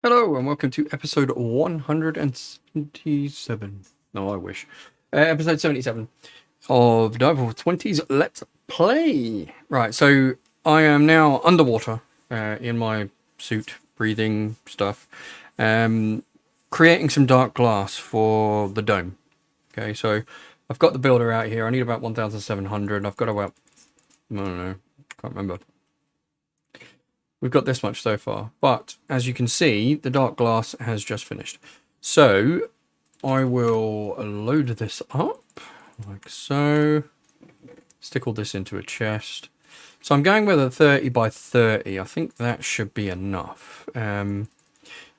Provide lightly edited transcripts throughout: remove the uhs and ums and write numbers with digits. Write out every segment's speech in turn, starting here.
Hello and welcome to episode 177. No, I wish. Episode 77 of Direwolf20's Let's Play. Right, so I am now underwater in my suit, breathing stuff, creating some dark glass for the dome. Okay, so I've got the builder out here. I need about 1,700. I've got about, I don't know, can't remember. We've got this much so far, but as you can see, the dark glass has just finished. So I will load this up like so. Stick all this into a chest. So I'm going with a 30 by 30. I think that should be enough. I mean,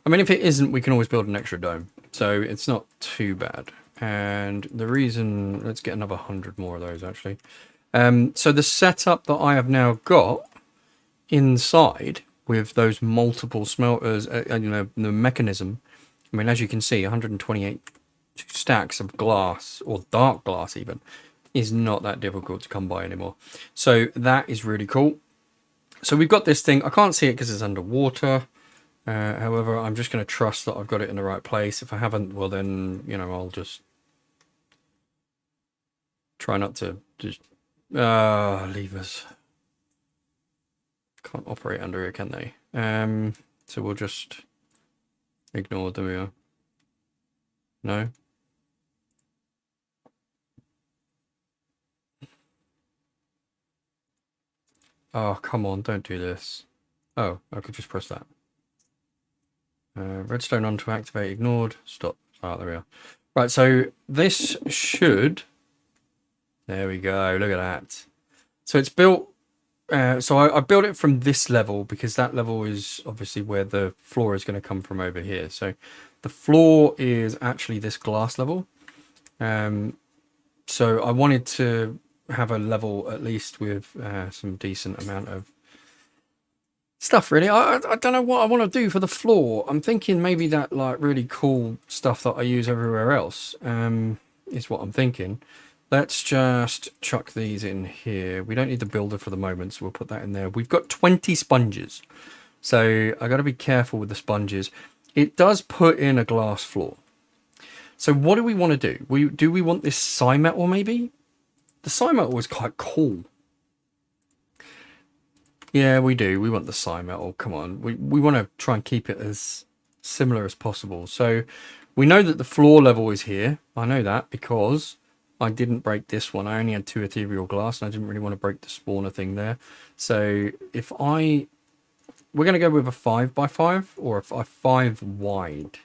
if it isn't, we can always build an extra dome. So it's not too bad. And the reason, let's get another 100 more of those actually. So the setup that I have now got inside with those multiple smelters, you know, the mechanism. I mean, as you can see, 128 stacks of glass, or dark glass even, is not that difficult to come by anymore. So that is really cool. So we've got this thing. I can't see it because it's underwater. However, I'm just going to trust that I've got it in the right place. If I haven't, well then, you know, I'll just try not to just levers. Can't operate under here, can they? So we'll just ignore them here. No. Oh, come on, don't do this. Oh, I could just press that. Redstone on to activate, ignored, stop. Ah, there we are. Right, so this should... There we go, look at that. So it's built... so I built it from this level because that level is obviously where the floor is going to come from over here. So the floor is actually this glass level. So I wanted to have a level at least with some decent amount of stuff really. I don't know what I want to do for the floor. I'm thinking maybe that like really cool stuff that I use everywhere else is what I'm thinking. Let's just chuck these in here. We don't need the builder for the moment, so we'll put that in there. We've got 20 sponges. So I got to be careful with the sponges. It does put in a glass floor. So what do we want to do? Do we want this psi metal maybe? The psi metal is quite cool. Yeah, we do. We want the psi metal. Come on. We want to try and keep it as similar as possible. So we know that the floor level is here. I know that because I didn't break this one. I only had 2 ethereal glass and I didn't really want to break the spawner thing there. So if we're going to go with a 5 by 5 or a 5 wide.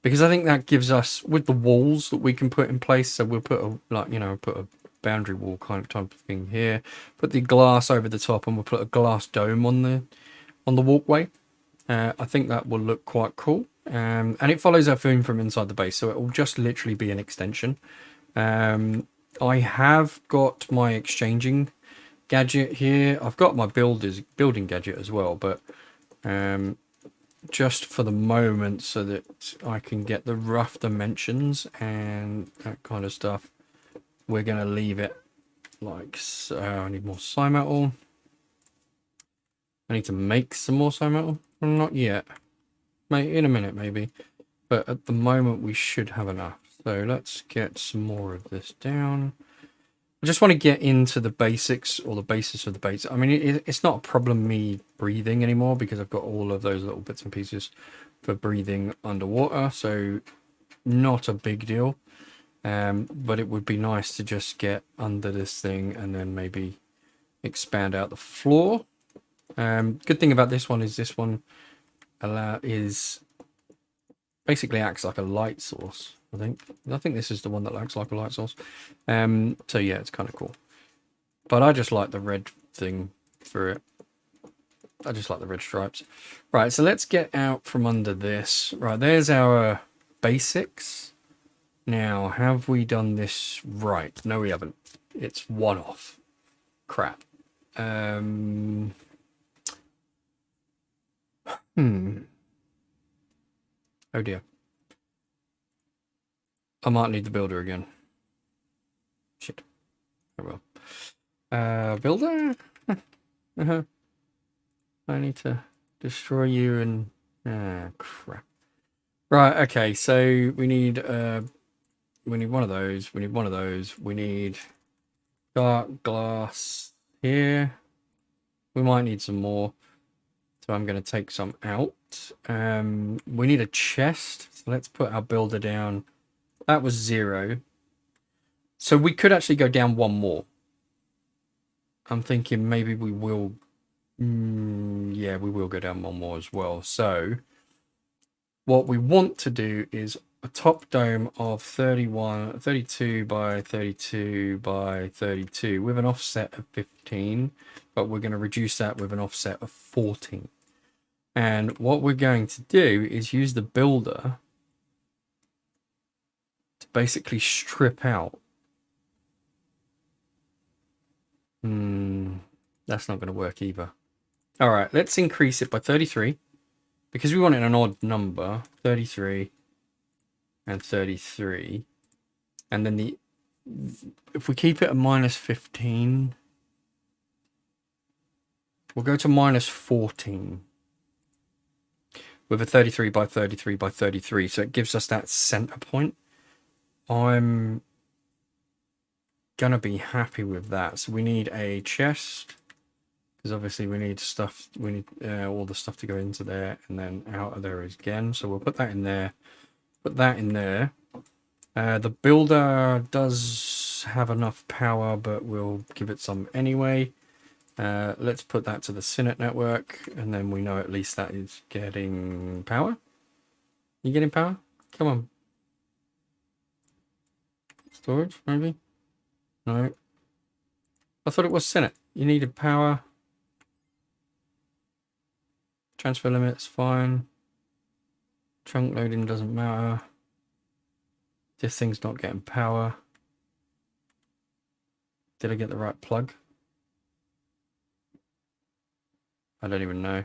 Because I think that gives us, with the walls that we can put in place, so we'll put put a boundary wall kind of type of thing here. Put the glass over the top and we'll put a glass dome on the walkway. I think that will look quite cool. And it follows our theme from inside the base, so it will just literally be an extension. I have got my exchanging gadget here. I've got my building gadget as well, but just for the moment so that I can get the rough dimensions and that kind of stuff, we're going to leave it like so. I need more psi metal. I need to make some more psi metal. Not yet. In a minute maybe. But at the moment we should have enough. So let's get some more of this down. I just want to get into the basics, or the basis of the basics. I mean, it's not a problem me breathing anymore because I've got all of those little bits and pieces for breathing underwater. So not a big deal. But it would be nice to just get under this thing and then maybe expand out the floor. Good thing about this one is this one basically acts like a light source. I think this is the one that acts like a light source. So yeah, it's kind of cool. But I just like the red thing for it. I just like the red stripes. Right, so let's get out from under this. Right, there's our basics. Now, have we done this right? No, we haven't. It's one off. Crap. Oh dear. I might need the builder again. Shit. Oh well. Builder? I need to destroy you and Ah, crap. Right, okay, so we need one of those, we need one of those, we need dark glass here. We might need some more. So I'm going to take some out. We need a chest. So let's put our builder down. That was 0. So we could actually go down one more. I'm thinking maybe we will. Yeah, we will go down one more as well. So what we want to do is a top dome of 32 by 32 by 32 with an offset of 15. But we're going to reduce that with an offset of 14. And what we're going to do is use the builder to basically strip out. That's not going to work either. All right, let's increase it by 33 because we want it an odd number, 33 and 33. And then if we keep it at minus 15, we'll go to minus 14. With a 33 by 33 by 33, so it gives us that center point. I'm gonna be happy with that. So we need a chest, because obviously we need stuff. We need all the stuff to go into there and then out of there again. So we'll put that in there. Put that in there. The builder does have enough power, but we'll give it some anyway. Let's put that to the Synnet network, and then we know at least that is getting power. You getting power? Come on. Storage, maybe? No. I thought it was Synnet. You needed power. Transfer limits, fine. Trunk loading doesn't matter. This thing's not getting power. Did I get the right plug? I don't even know.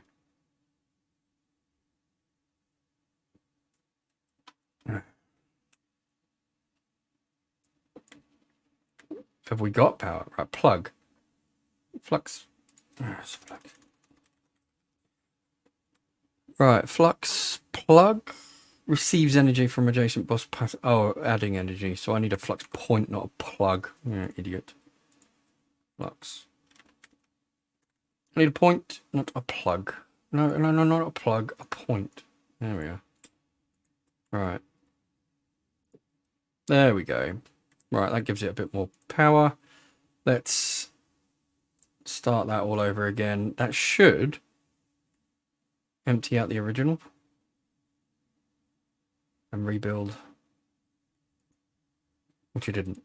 Have we got power? Right, plug. Flux. Right, flux plug receives energy from adjacent bus pass. Oh, adding energy. So I need a flux point, not a plug. Yeah, idiot. Flux. I need a point, not a plug. No, not a plug, a point. There we are. Right. There we go. Right, that gives it a bit more power. Let's start that all over again. That should empty out the original and rebuild, which it didn't.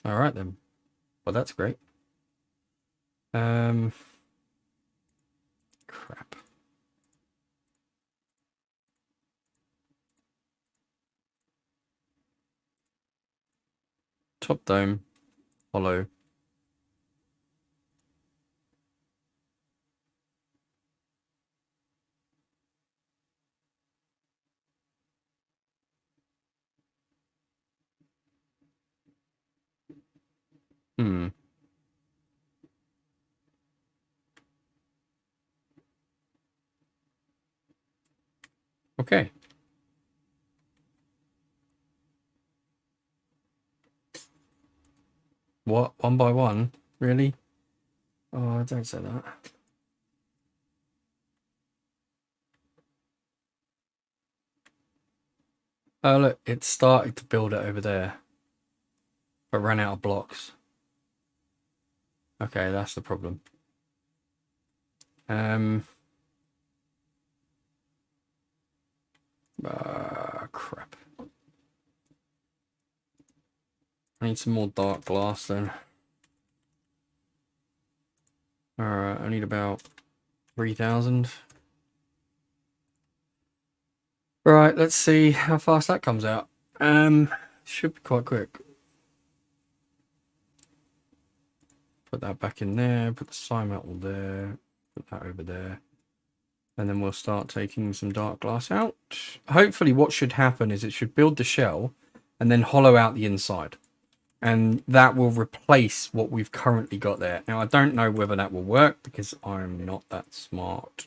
All right then. Well, that's great. Crap. Top dome, hollow. Okay. What? One by one? Really? Oh, don't say that. Oh, look, it started to build it over there, but ran out of blocks. Okay, that's the problem. Crap. I need some more dark glass then. Alright, I need about 3,000. Right, let's see how fast that comes out. Should be quite quick. Put that back in there, put the sign metal there, put that over there. And then we'll start taking some dark glass out. Hopefully what should happen is it should build the shell and then hollow out the inside. and that will replace what we've currently got there. Now, I don't know whether that will work because I'm not that smart.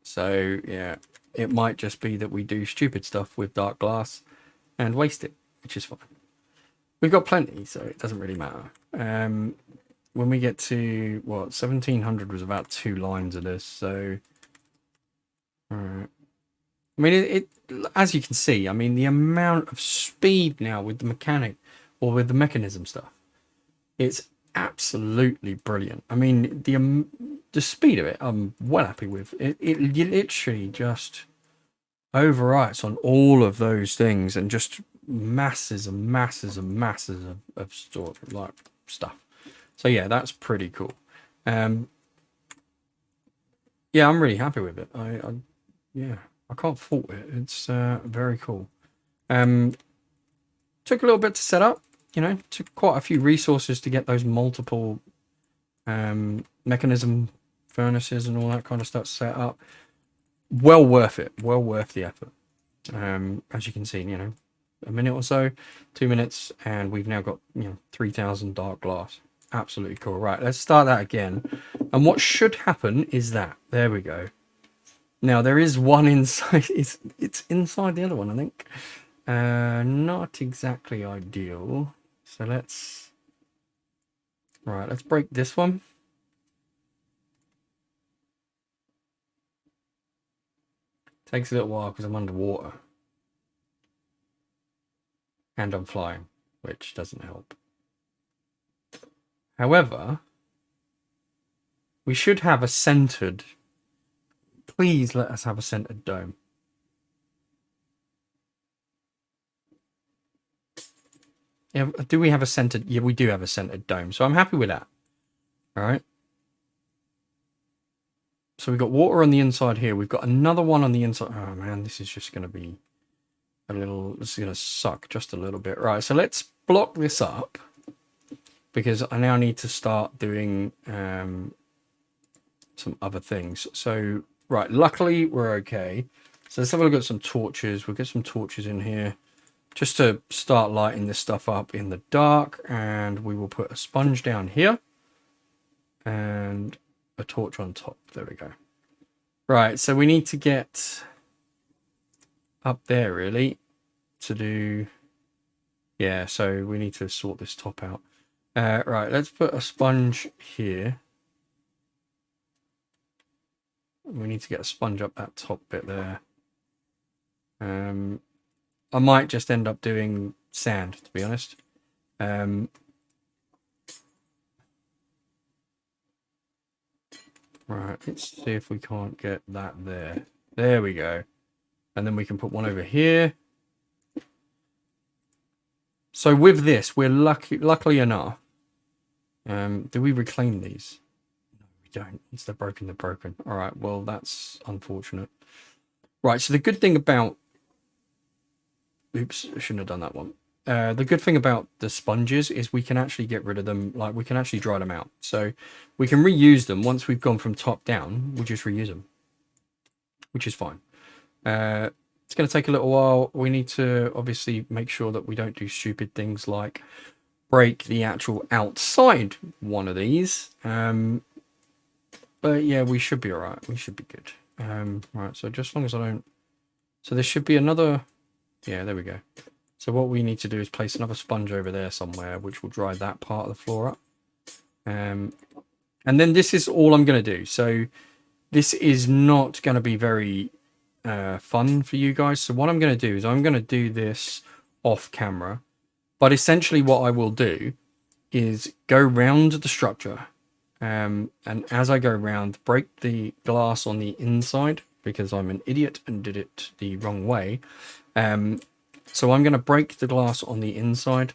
So, yeah, it might just be that we do stupid stuff with dark glass and waste it, which is fine. We've got plenty, so it doesn't really matter. When we get to, what, 1700 was about 2 lines of this, so... Alright. I mean, it as you can see, I mean, the amount of speed now with the mechanic, or with the mechanism stuff, it's absolutely brilliant. I mean, the speed of it, I'm well happy with. It literally just overwrites on all of those things and just masses and masses and masses of stuff. So yeah, that's pretty cool. Yeah, I'm really happy with it. Yeah, I can't fault it. It's very cool. Took a little bit to set up, you know, took quite a few resources to get those multiple mechanism furnaces and all that kind of stuff set up. Well worth it. Well worth the effort. As you can see, you know, a minute or so, 2 minutes, and we've now got, you know, 3,000 dark glass. Absolutely cool. Right, let's start that again. And what should happen is that. There we go. Now, there is one inside. It's inside the other one, I think. Not exactly ideal. So let's... Right, let's break this one. Takes a little while because I'm underwater. And I'm flying, which doesn't help. However, we should have a centered... Please let us have a centered dome. Yeah, do we have a centered... Yeah, we do have a centered dome, so I'm happy with that. All right. So we've got water on the inside here. We've got another one on the inside. Oh, man, this is just going to be a little... This is going to suck just a little bit. Right, so let's block this up because I now need to start doing some other things. So, right, luckily we're okay. So let's have a look at some torches. We'll get some torches in here just to start lighting this stuff up in the dark. And we will put a sponge down here and a torch on top. There we go. Right, so we need to get up there really to do... Yeah, so we need to sort this top out. Right, let's put a sponge here. We need to get a sponge up that top bit there. I might just end up doing sand, to be honest. Right, let's see if we can't get that there. There we go. And then we can put one over here. So with this, we're luckily enough. Do we reclaim these? No, we don't. Once they're broken, they're broken. All right, well, that's unfortunate. Right, so the good thing about... Oops, I shouldn't have done that one. The good thing about the sponges is we can actually get rid of them. Like, we can actually dry them out. So we can reuse them. Once we've gone from top down, we'll just reuse them, which is fine. It's going to take a little while. We need to obviously make sure that we don't do stupid things like break the actual outside one of these. But yeah, we should be all right. We should be good. Right, so just as long as I don't... So there should be another... Yeah, there we go. So what we need to do is place another sponge over there somewhere, which will dry that part of the floor up. And then this is all I'm going to do. So this is not going to be very fun for you guys. So what I'm going to do is I'm going to do this off camera. But essentially what I will do is go round the structure. And as I go round, break the glass on the inside because I'm an idiot and did it the wrong way. So I'm going to break the glass on the inside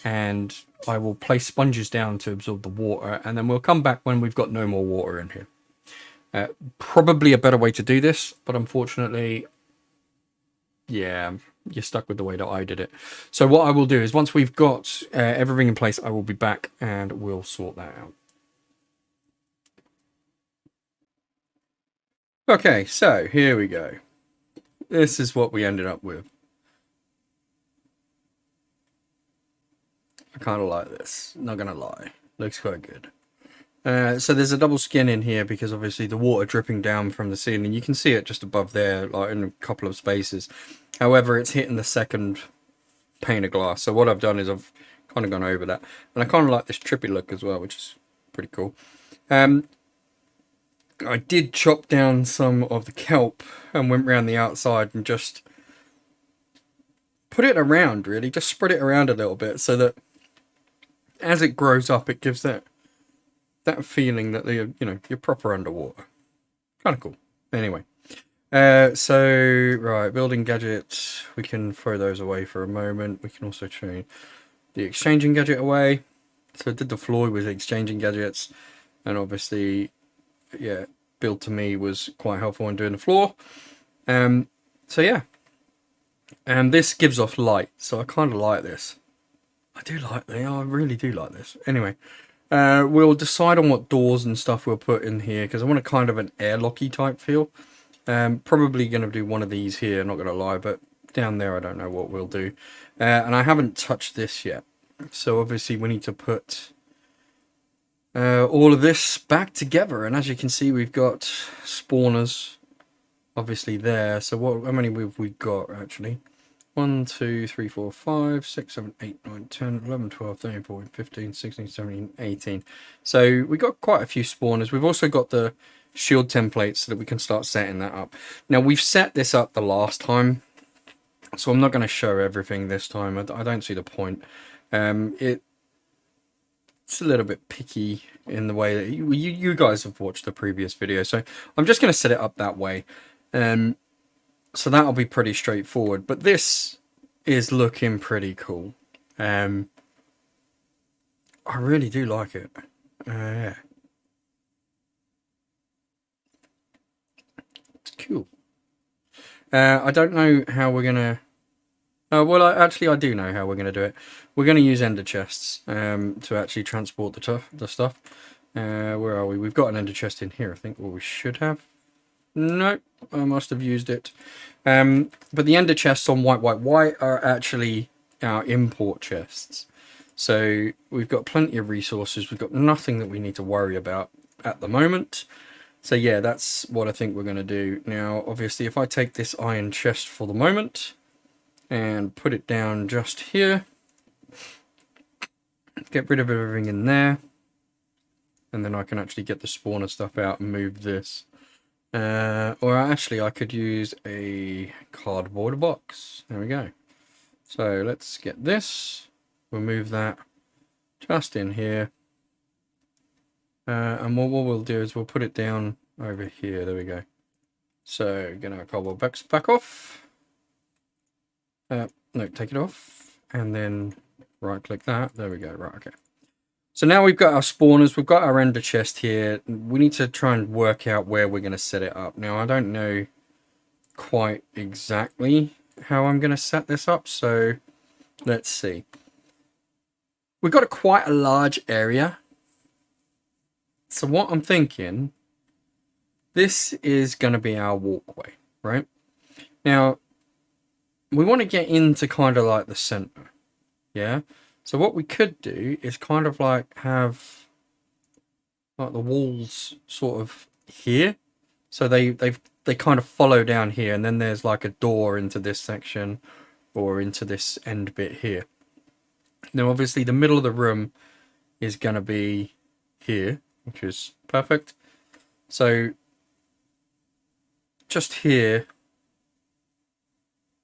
and I will place sponges down to absorb the water, and then we'll come back when we've got no more water in here. Probably a better way to do this, but unfortunately, yeah, you're stuck with the way that I did it. So what I will do is once we've got everything in place, I will be back and we'll sort that out. Okay, so here we go. This is what we ended up with. I kind of like this, not gonna lie. Looks quite good. So there's a double skin in here because obviously the water dripping down from the ceiling, you can see it just above there, like in a couple of spaces. However, it's hitting the second pane of glass. So what I've done is I've kind of gone over that. And I kind of like this trippy look as well, which is pretty cool. I did chop down some of the kelp and went around the outside and just put it around, really. Just spread it around a little bit so that as it grows up, it gives that feeling that you're proper underwater. Kind of cool. Anyway, so right, building gadgets. We can throw those away for a moment. We can also change the exchanging gadget away. So I did the floor with exchanging gadgets, and obviously, yeah, build to me was quite helpful in doing the floor. So yeah, and this gives off light, so I kind of like this. I really do like this. Anyway. We'll decide on what doors and stuff we'll put in here because I want a kind of an airlocky type feel. Probably going to do one of these here, not going to lie, but down there I don't know what we'll do. And I haven't touched this yet. So obviously we need to put all of this back together. And as you can see, we've got spawners obviously there. So how many have we got actually? 1, 2, 3, 4, 5, 6, 7, 8, 9, 10, 11, 12, 13, 14, 15, 16, 17, 18. So we got quite a few spawners. We've also got the shield templates so that we can start setting that up. Now we've set this up the last time, so I'm not going to show everything this time. I don't see the point. It's a little bit picky in the way that you guys have watched the previous video, so I'm just going to set it up that way. So that'll be pretty straightforward, but this is looking pretty cool. I really do like it. Yeah. It's cool. I don't know how we're gonna... well, actually, I do know how we're gonna do it. We're gonna use ender chests to actually transport the stuff. Where are we? We've got an ender chest in here, I think, or we should have. Nope, I must have used it. But the ender chests on white are actually our import chests. So we've got plenty of resources. We've got nothing that we need to worry about at the moment. So yeah, that's what I think we're going to do. Now, obviously, if I take this iron chest for the moment and put it down just here, get rid of everything in there, and then I can actually get the spawner stuff out and move this. Or actually I could use a cardboard box. There we go. So let's get this. We'll move that just in here. And what we'll do is we'll put it down over here. There we go. So get our cardboard box back off. No, take it off. And then right click that. There we go. Right, okay. So now we've got our spawners, we've got our ender chest here. We need to try and work out where we're going to set it up. Now, I don't know quite exactly how I'm going to set this up, so let's see. We've got quite a large area. So what I'm thinking, this is going to be our walkway, right? Now, we want to get into kind of like the center, yeah? So what we could do is kind of like have like the walls sort of here. So they kind of follow down here, and then there's like a door into this section or into this end bit here. Now obviously the middle of the room is going to be here, which is perfect. So just here,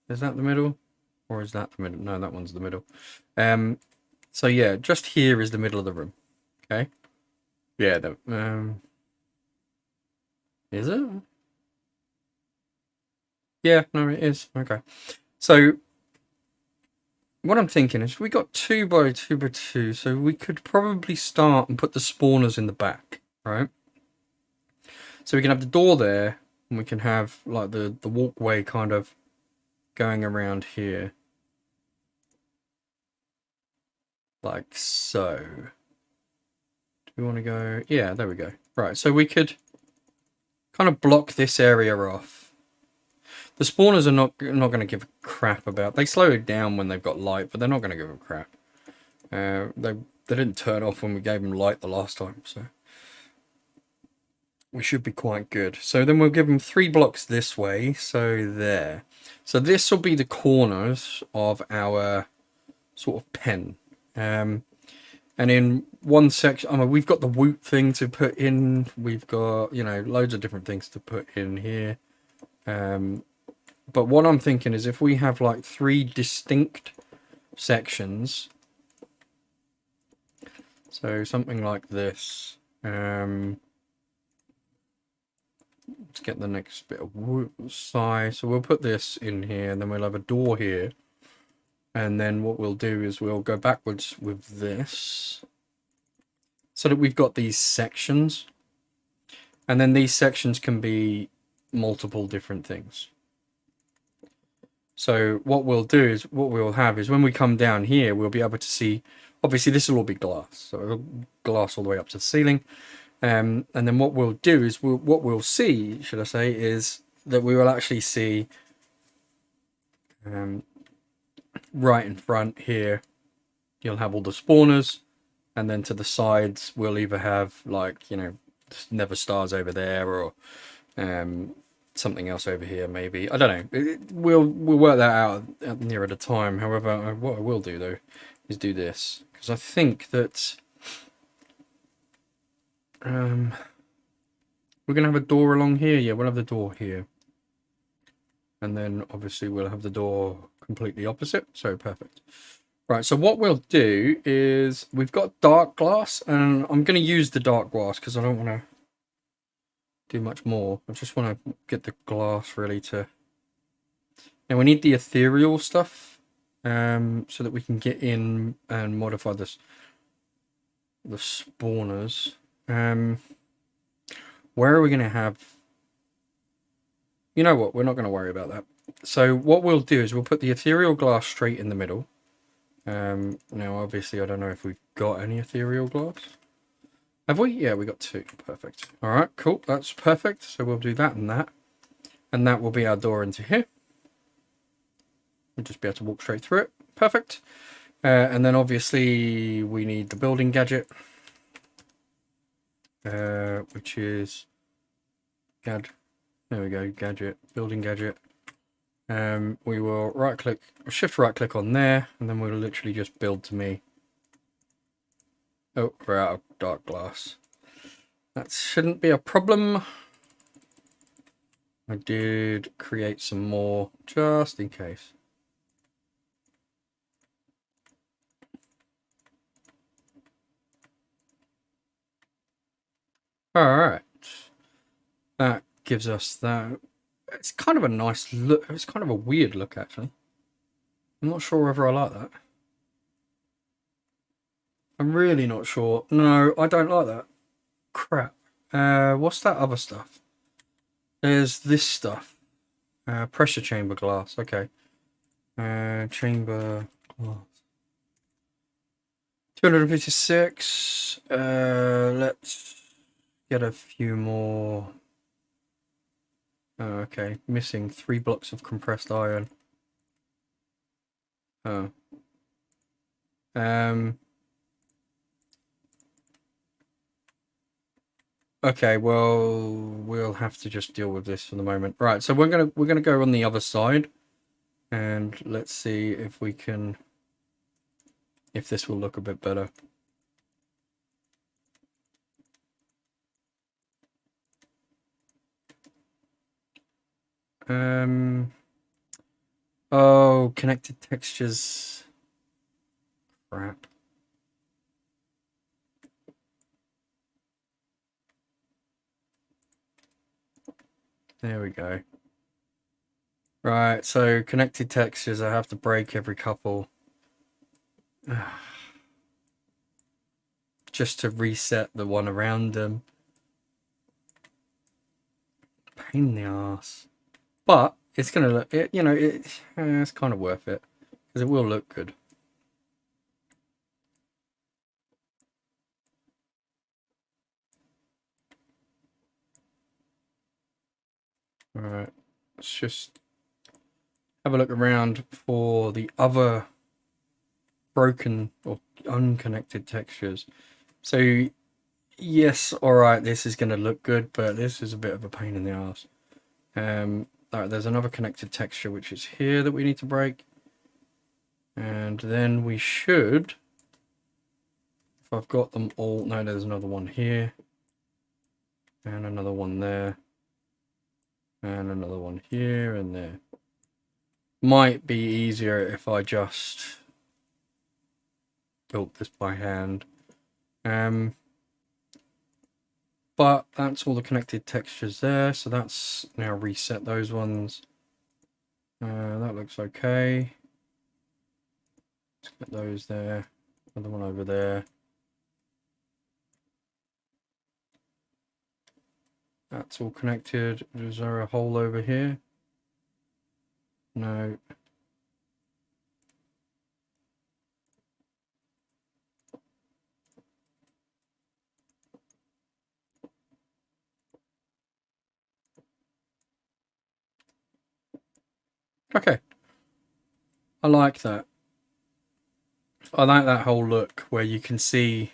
is that the middle? Or is that the middle? No, that one's the middle. So yeah, just here is the middle of the room. Okay. Yeah. Is it? Yeah. No, it is. Okay. So what I'm thinking is we got 2 by 2 by 2, so we could probably start and put the spawners in the back, right? So we can have the door there, and we can have like the walkway kind of going around here. Like so. Do we want to go? Yeah, there we go. Right, so we could kind of block this area off. The spawners are not going to give a crap about. They slow it down when they've got light, but they're not going to give a crap. They didn't turn off when we gave them light the last time, so we should be quite good. So then we'll give them 3 blocks this way, so there. So this will be the corners of our sort of pen. And in one section, I mean, we've got the woot thing to put in. We've got, you know, loads of different things to put in here. But what I'm thinking is if we have like 3 distinct sections, so something like this, let's get the next bit of woot size. So we'll put this in here, and then we'll have a door here. And then what we'll do is we'll go backwards with this, so that we've got these sections. And then these sections can be multiple different things. So what we'll do is, what we'll have is when we come down here, we'll be able to see, obviously this will all be glass. So glass all the way up to the ceiling. And then what we'll do is, what we'll see, should I say, is that we will actually see right in front here, you'll have all the spawners, and then to the sides we'll either have, like, you know, never stars over there, or something else over here maybe. I don't know. We'll work that out nearer the time. However, what I will do though is do this, because I think that we're gonna have a door along here. Yeah, we'll have the door here, and then obviously we'll have the door completely opposite. So perfect. Right, so what we'll do is, we've got dark glass, and I'm going to use the dark glass because I don't want to do much more. I just want to get the glass really to... Now we need the ethereal stuff, so that we can get in and modify this, the spawners. Where are we going to have... You know what, we're not going to worry about that. So what we'll do is we'll put the ethereal glass straight in the middle. Now obviously I don't know if we've got any ethereal glass. Have we? Yeah, we got 2. Perfect. Alright, cool. That's perfect. So we'll do that and that. And that will be our door into here. We'll just be able to walk straight through it. Perfect. And then obviously we need the building gadget. Which is... There we go, gadget. Building gadget. We will shift right click on there, and then we'll literally just build to me. Oh, we're out of dark glass. That shouldn't be a problem. I did create some more just in case. Alright. That gives us that. It's kind of a nice look. It's kind of a weird look, actually. I'm not sure whether I like that. I'm really not sure. No, I don't like that. Crap. What's that other stuff? There's this stuff. Pressure chamber glass. Okay. Chamber glass. 256. Let's get a few more. Oh, okay. Missing 3 blocks of compressed iron. Oh. Okay, well, we'll have to just deal with this for the moment. Right, so we're gonna go on the other side, and let's see if we can, if this will look a bit better. Oh, connected textures. Crap. There we go. Right, so connected textures, I have to break every couple. Just to reset the one around them. Pain in the ass. But it's gonna look, you know, it's kind of worth it, because it will look good. Alright, let's just have a look around for the other broken or unconnected textures. So yes, alright, this is going to look good, but this is a bit of a pain in the ass. Alright, there's another connected texture which is here that we need to break. And then we should, if I've got them all, no, there's another one here. And another one there. And another one here and there. Might be easier if I just built this by hand. But that's all the connected textures there, so that's now reset those ones. That looks okay. Let's get those there. Another one over there. That's all connected. Is there a hole over here? No. Okay. I like that. I like that whole look where you can see,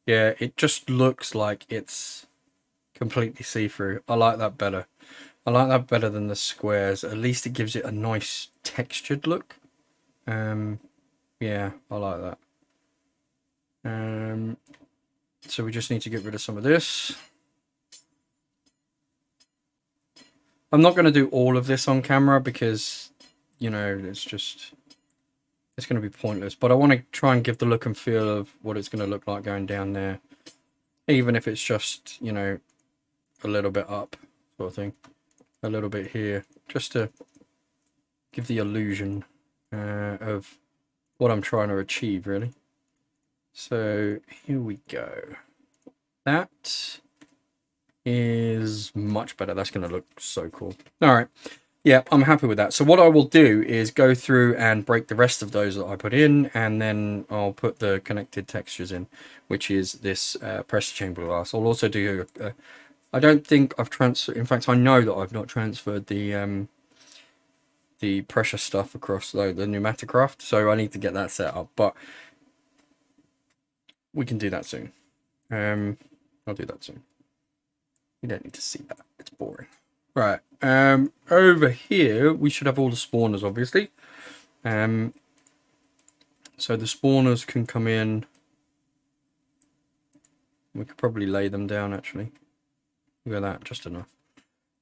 yeah, it just looks like it's completely see-through. I like that better. I like that better than the squares. At least it gives it a nice textured look. Yeah, I like that. So we just need to get rid of some of this. I'm not going to do all of this on camera because, you know, it's going to be pointless. But I want to try and give the look and feel of what it's going to look like going down there. Even if it's just, you know, a little bit up sort of thing. A little bit here. Just to give the illusion of what I'm trying to achieve, really. So here we go. That is much better. That's going to look so cool. All right. Yeah, I'm happy with that. So what I will do is go through and break the rest of those that I put in, and then I'll put the connected textures in, which is this pressure chamber glass. I'll also do I don't think I've transferred, in fact I know that I've not transferred the pressure stuff across the pneumaticraft, so I need to get that set up, but we can do that soon. I'll do that soon. You don't need to see that, it's boring. Right, over here we should have all the spawners, obviously. So the spawners can come in. We could probably lay them down, actually. Look at that, just enough.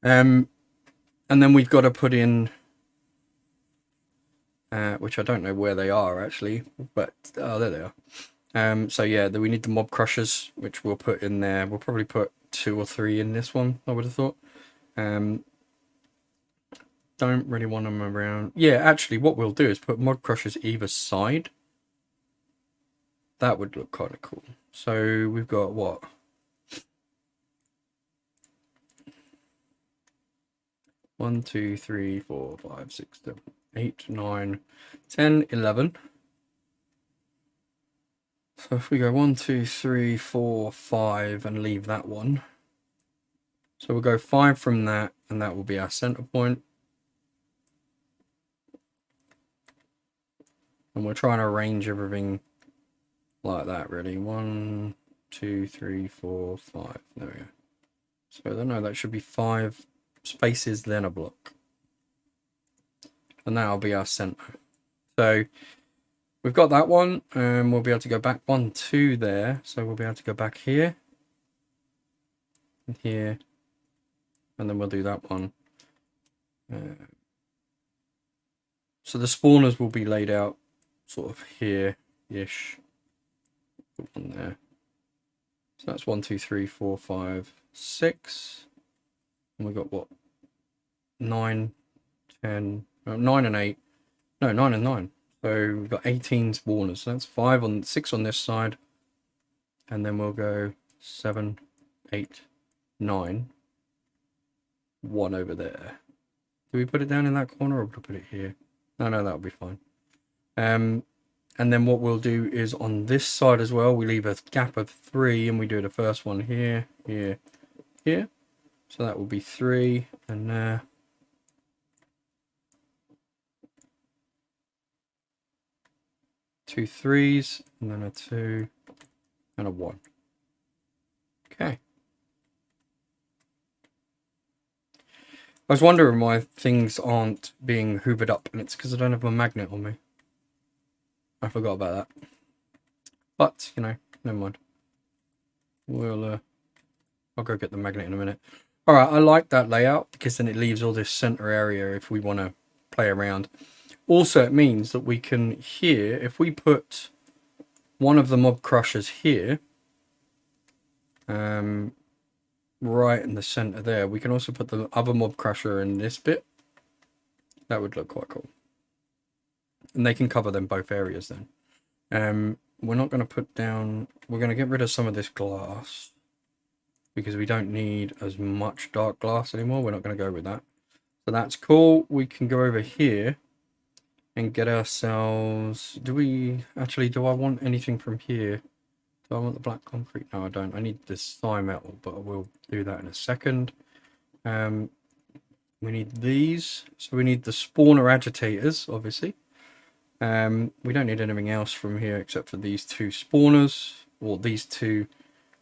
And then we've got to put in, which I don't know where they are, actually, but, oh, there they are. So yeah, we need the mob crushers, which we'll put in there. We'll probably put 2 or 3 in this one, I would have thought. Don't really want them around. Yeah, actually, what we'll do is put mob crushers either side. That would look kind of cool. So we've got what? 1, 2, 3, 4, 5, 6, 7, 8, 9, 10, 11. So if we go 1, 2, 3, 4, 5 and leave that one. So we'll go 5 from that, and that will be our center point. And we're trying to arrange everything like that, really. 1, 2, 3, 4, 5. There we go. So I don't know, that should be 5 spaces, then a block. And that'll be our center. So we've got that one, and we'll be able to go back 1, 2 there. So we'll be able to go back here. And here. And then we'll do that one. So the spawners will be laid out sort of here-ish. Put one there. So that's 1, 2, 3, 4, 5, 6. And we've got what? 9, 10, 9 and 8. No, 9 and 9. So we've got 18 spawners. So that's 6 on this side. And then we'll go 7, 8, 9. 1 over there. Do we put it down in that corner or put it here? No, that'll be fine. And then what we'll do is on this side as well, we leave a gap of 3 and we do the first one here, here, here. So that will be 3 and there. 2 3s, and then a 2 and a 1. Okay. I was wondering why things aren't being hoovered up, and it's because I don't have my magnet on me. I forgot about that. But, you know, never mind. I'll go get the magnet in a minute. Alright, I like that layout, because then it leaves all this center area if we want to play around. Also, it means that we can here, if we put one of the mob crushers here, right in the center there, we can also put the other mob crusher in this bit. That would look quite cool. And they can cover them both areas then. We're not going to put down, we're going to get rid of some of this glass, because we don't need as much dark glass anymore. We're not going to go with that. So that's cool. We can go over here and get ourselves, do I want anything from here? Do I want the black concrete? No, I don't. I need this thigh metal, but I will do that in a second. We need these. So we need the spawner agitators, obviously. We don't need anything else from here except for these 2 spawners, or these 2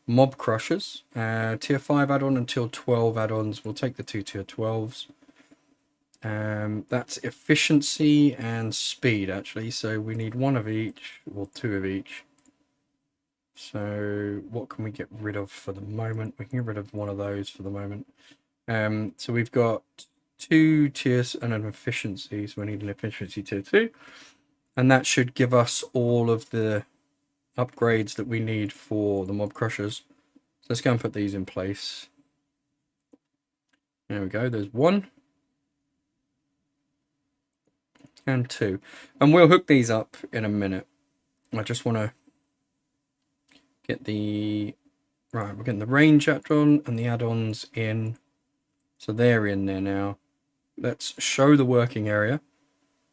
mob crushers. Tier 5 add-on and tier 12 add-ons. We'll take the 2 tier 12s. That's efficiency and speed, actually. So we need 1 of each, or 2 of each. So what can we get rid of for the moment? We can get rid of 1 of those for the moment. So we've got 2 tiers and an efficiency. So we need an efficiency tier 2. And that should give us all of the upgrades that we need for the mob crushers. So let's go and put these in place. There we go. There's 1. And 2. And we'll hook these up in a minute. I just want to get the... Right, we're getting the range add-on and the add-ons in. So they're in there now. Let's show the working area.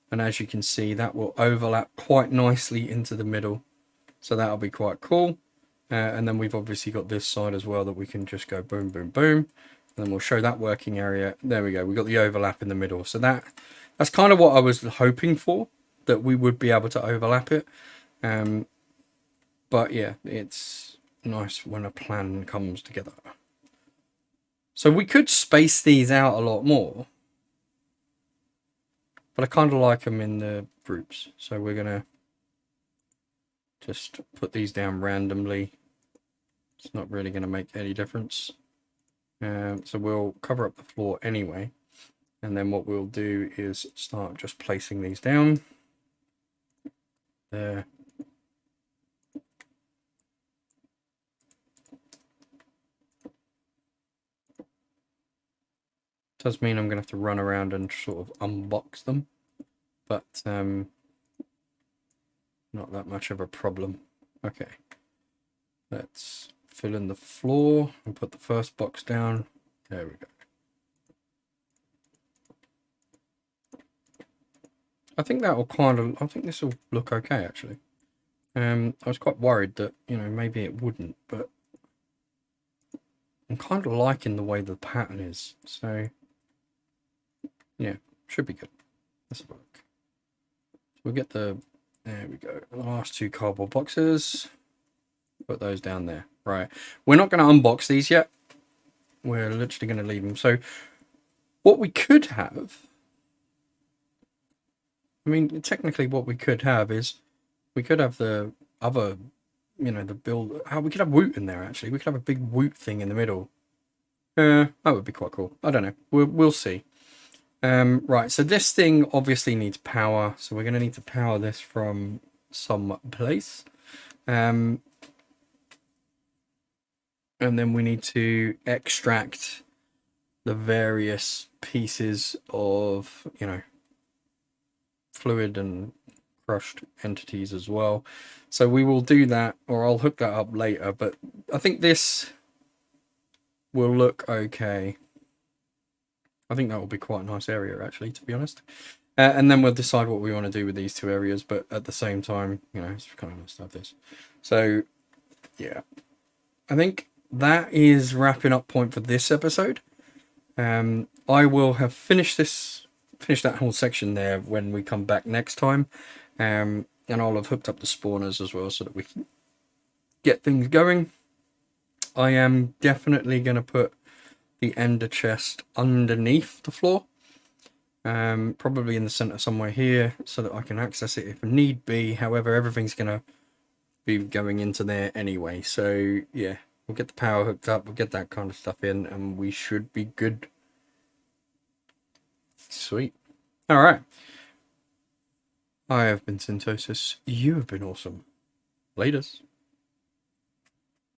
And as you can see, that will overlap quite nicely into the middle. So that'll be quite cool. And then we've obviously got this side as well that we can just go boom, boom, boom. And then we'll show that working area. There we go. We've got the overlap in the middle. So that's kind of what I was hoping for, that we would be able to overlap it. But yeah, it's nice when a plan comes together. So we could space these out a lot more. But I kind of like them in the groups. So we're going to just put these down randomly. It's not really going to make any difference. So we'll cover up the floor anyway. And then what we'll do is start just placing these down. There. Does mean I'm going to have to run around and sort of unbox them, but not that much of a problem. Okay, let's fill in the floor and put the first box down. There we go. I think that will I think this will look okay, actually. I was quite worried that, you know, maybe it wouldn't, but I'm kind of liking the way the pattern is, so yeah, should be good. Let's have a look. So we'll get there we go, the last 2 cardboard boxes, put those down there. Right, we're not going to unbox these yet, we're literally going to leave them. So what we could have, I mean, technically what we could have is, we could have the other, you know, the build, we could have Woot in there, actually. We could have a big Woot thing in the middle. That would be quite cool. I don't know. We'll see. Right, so this thing obviously needs power, so we're going to need to power this from some place. And then we need to extract the various pieces of, you know, fluid and crushed entities as well. So we will do that, or I'll hook that up later, but I think this will look okay. I think that will be quite a nice area, actually, to be honest. And then we'll decide what we want to do with these 2 areas, but at the same time, you know, it's kind of nice to have this. So, yeah. I think that is wrapping up point for this episode. I will have finished that whole section there when we come back next time. And I'll have hooked up the spawners as well so that we can get things going. I am definitely going to put the ender chest underneath the floor. Probably in the center somewhere here so that I can access it if need be. However, everything's going to be going into there anyway. So yeah, we'll get the power hooked up, we'll get that kind of stuff in, and we should be good. Sweet. All right. I have been Syntosis. You have been awesome. Laters.